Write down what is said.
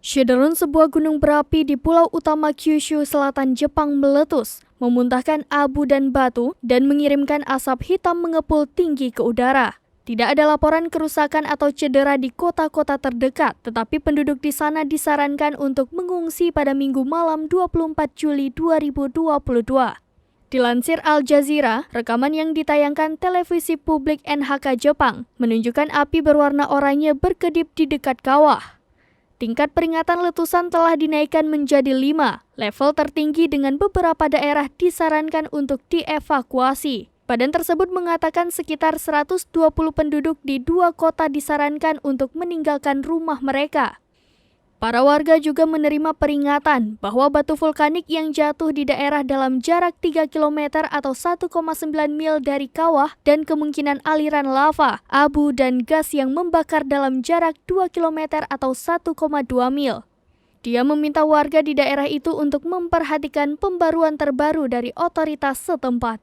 Shederun, sebuah gunung berapi di pulau utama Kyushu Selatan Jepang meletus, memuntahkan abu dan batu dan mengirimkan asap hitam mengepul tinggi ke udara. Tidak ada laporan kerusakan atau cedera di kota-kota terdekat, tetapi penduduk di sana disarankan untuk mengungsi pada Minggu malam 24 Juli 2022. Dilansir Al Jazeera, rekaman yang ditayangkan televisi publik NHK Jepang menunjukkan api berwarna oranye berkedip di dekat kawah. Tingkat peringatan letusan telah dinaikkan menjadi 5, level tertinggi dengan beberapa daerah disarankan untuk dievakuasi. Badan tersebut mengatakan sekitar 120 penduduk di 2 kota disarankan untuk meninggalkan rumah mereka. Para warga juga menerima peringatan bahwa batu vulkanik yang jatuh di daerah dalam jarak 3 km atau 1,9 mil dari kawah dan kemungkinan aliran lava, abu, dan gas yang membakar dalam jarak 2 km atau 1,2 mil. Dia meminta warga di daerah itu untuk memperhatikan pembaruan terbaru dari otoritas setempat.